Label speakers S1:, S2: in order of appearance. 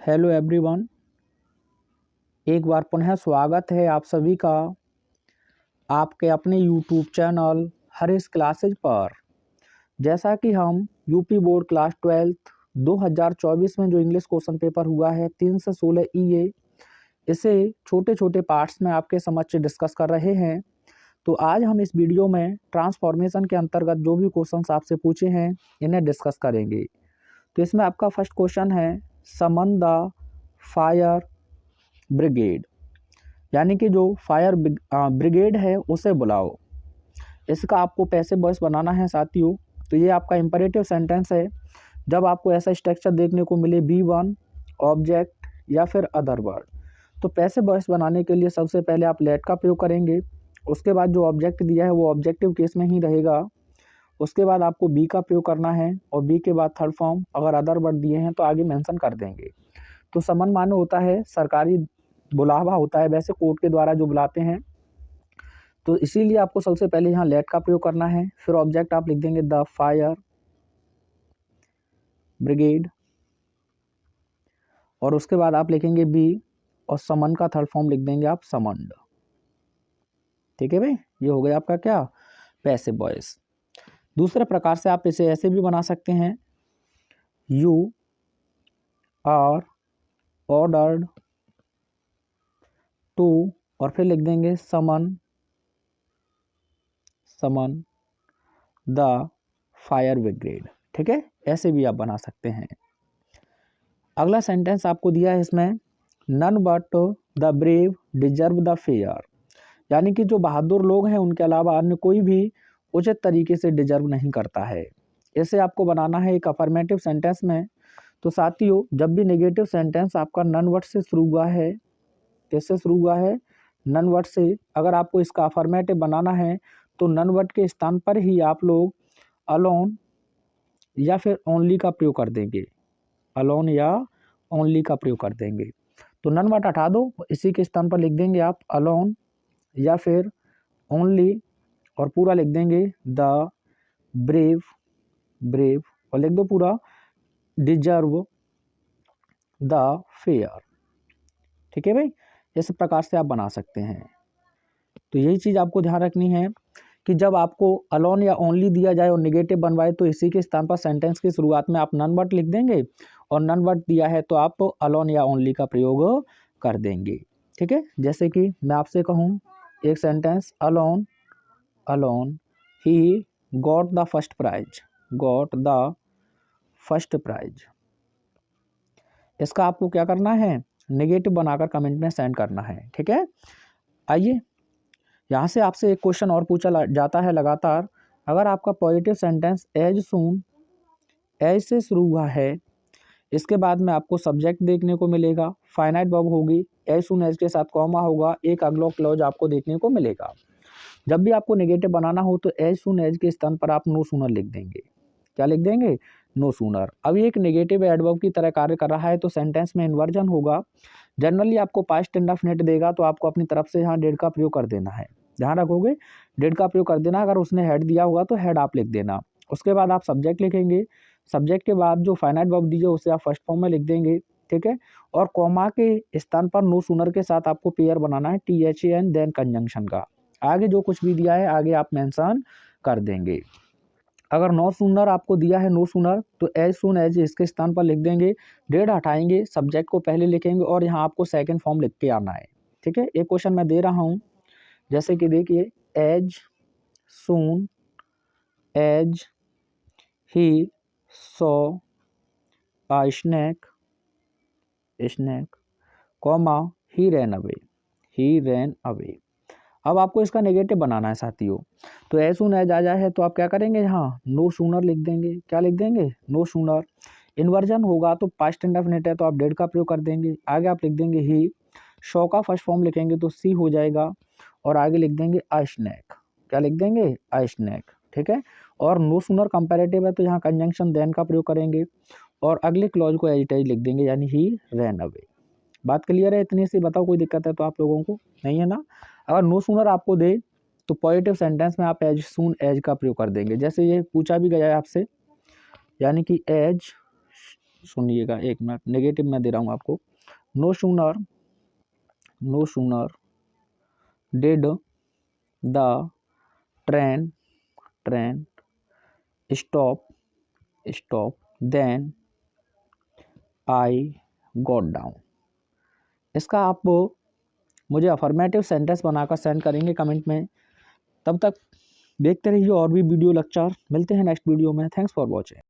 S1: Hello everyone, एक बार पुनः स्वागत है आप सभी का आपके अपने यूट्यूब चैनल हरीश क्लासेज पर। जैसा कि हम यूपी बोर्ड क्लास 12th 2024 में जो इंग्लिश क्वेश्चन पेपर हुआ है 3 से 16 ईए, इसे छोटे छोटे पार्ट्स में आपके समक्ष डिस्कस कर रहे हैं। तो आज हम इस वीडियो में ट्रांसफॉर्मेशन के अंतर्गत जो भी क्वेश्चंस आपसे पूछे हैं इन्हें डिस्कस करेंगे। तो इसमें आपका फर्स्ट क्वेश्चन है, समन द फायर ब्रिगेड, यानी कि जो फायर ब्रिगेड है उसे बुलाओ। इसका आपको पैसिव वॉइस बनाना है साथियों। तो ये आपका इंपरेटिव सेंटेंस है। जब आपको ऐसा स्ट्रक्चर देखने को मिले B1 ऑब्जेक्ट या फिर अदर वर्ड, तो पैसिव वॉइस बनाने के लिए सबसे पहले आप लेट का प्रयोग करेंगे। उसके बाद जो ऑब्जेक्ट दिया है वो ऑब्जेक्टिव केस में ही रहेगा। उसके बाद आपको बी का प्रयोग करना है और बी के बाद थर्ड फॉर्म, अगर अदर वर्ड दिए हैं तो आगे मेंशन कर देंगे। तो समन माने होता है सरकारी बुलावा होता है, वैसे कोर्ट के द्वारा जो बुलाते हैं। तो इसीलिए आपको सबसे पहले यहाँ लेट का प्रयोग करना है। फिर ऑब्जेक्ट आप लिख देंगे द फायर ब्रिगेड, और उसके बाद आप लिखेंगे बी, और समन का थर्ड फॉर्म लिख देंगे आप समन्ड। ठीक है भाई, ये हो गया आपका क्या, पैसिव वॉइस। दूसरे प्रकार से आप इसे ऐसे भी बना सकते हैं, यू आर ऑर्डर्ड टू, और फिर लिख देंगे समन द फायर ब्रिगेड। ठीक है, ऐसे भी आप बना सकते हैं। अगला सेंटेंस आपको दिया है इसमें, none but the brave deserve the fair, यानी कि जो बहादुर लोग हैं उनके अलावा अन्य कोई भी उचित तरीके से डिजर्व नहीं करता है। इसे आपको बनाना है एक अफर्मेटिव सेंटेंस में। तो साथियों, जब भी नेगेटिव सेंटेंस आपका नन वर्ड से शुरू हुआ है, किससे शुरू हुआ है, नन वर्ड से, अगर आपको इसका अफर्मेटिव बनाना है तो नन वर्ड के स्थान पर ही आप लोग अलोन या फिर ओनली का प्रयोग कर देंगे। अलोन या ओनली का प्रयोग कर देंगे। तो नन वर्ड हटा दो, इसी के स्थान पर लिख देंगे आप अलोन या फिर ओनली, और पूरा लिख देंगे द ब्रेव, और लिख दो पूरा डिजर्व द फेयर। ठीक है भाई, इस प्रकार से आप बना सकते हैं। तो यही चीज़ आपको ध्यान रखनी है कि जब आपको अलोन या ओनली दिया जाए और नेगेटिव बनवाए तो इसी के स्थान पर सेंटेंस की शुरुआत में आप नन वर्ड लिख देंगे, और नन वर्ड दिया है तो आप अलोन या ओनली का प्रयोग कर देंगे। ठीक है, जैसे कि मैं आपसे कहूँ एक sentence, alone he got the first prize. इसका आपको क्या करना है, नेगेटिव बनाकर कमेंट में सेंड करना है। ठीक है, आइए यहाँ से आपसे एक क्वेश्चन और पूछा जाता है लगातार। अगर आपका positive sentence as soon as से शुरू हुआ है, इसके बाद में आपको सब्जेक्ट देखने को मिलेगा, फाइनाइट वर्ब होगी, एज सून एज के साथ कॉमा होगा, एक अगला क्लॉज आपको देखने को मिलेगा। जब भी आपको नेगेटिव बनाना हो तो एज सून एज के स्थान पर आप नो सूनर लिख देंगे। क्या लिख देंगे, नो सूनर। अब एक नेगेटिव एडवर्ब की तरह कार्य कर रहा है तो सेंटेंस में इन्वर्जन होगा। जनरली आपको पास्ट इंडेफिनिट देगा तो आपको अपनी तरफ से यहाँ डेड का प्रयोग कर देना है। ध्यान रखोगे, डेड का प्रयोग कर देना। अगर उसने हेड दिया होगा तो हेड आप लिख देना। उसके बाद आप सब्जेक्ट लिखेंगे, सब्जेक्ट के बाद जो फाइनाइट वर्ब दीजिए उसे आप फर्स्ट फॉर्म में लिख देंगे। ठीक है, और कॉमा के स्थान पर नो सूनर के साथ आपको पेयर बनाना है, THAN देन कंजंक्शन का। आगे जो कुछ भी दिया है आगे आप मेंशन कर देंगे। अगर नो सूनर आपको दिया है, नो सूनर, तो एज सून एज इसके स्थान पर लिख देंगे, डेड हटाएंगे, सब्जेक्ट को पहले लिखेंगे और यहाँ आपको सेकंड फॉर्म लिख के आना है। ठीक है, एक क्वेश्चन मैं दे रहा हूँ, जैसे कि देखिए, as soon as he saw a snake comma he ran away. अब आपको इसका नेगेटिव बनाना है साथियों। तो एज सून एज आ जाए है तो आप क्या करेंगे, यहाँ नो सूनर लिख देंगे। क्या लिख देंगे, नो सूनर। इन्वर्जन होगा तो पास्ट इंडेफिनिट है तो आप डेड का प्रयोग कर देंगे। आगे आप लिख देंगे ही, शो का फर्स्ट फॉर्म लिखेंगे तो सी हो जाएगा, और आगे लिख देंगे आई स्नैक। क्या लिख देंगे, आई स्नैक। ठीक है, और नो सूनर कंपैरेटिव है तो यहाँ कंजंक्शन देन का प्रयोग करेंगे, और अगले क्लॉज को एज इट इज लिख देंगे, यानी ही रैन अवे। बात क्लियर है इतनी सी? बताओ कोई दिक्कत है तो आप लोगों को, नहीं है ना? अगर नो सूनर आपको दे तो पॉजिटिव सेंटेंस में आप एज सून एज का प्रयोग कर देंगे। जैसे ये पूछा भी गया है आपसे, यानी कि एज सुनिएगा, 1 मिनट, नेगेटिव में दे रहा हूँ आपको। No sooner did the train stop than I got down. इसका आप मुझे अफर्मेटिव सेंटेंस बनाकर सेंड करेंगे कमेंट में। तब तक देखते रहिए और भी वीडियो लेक्चर। मिलते हैं नेक्स्ट वीडियो में। Thanks for watching.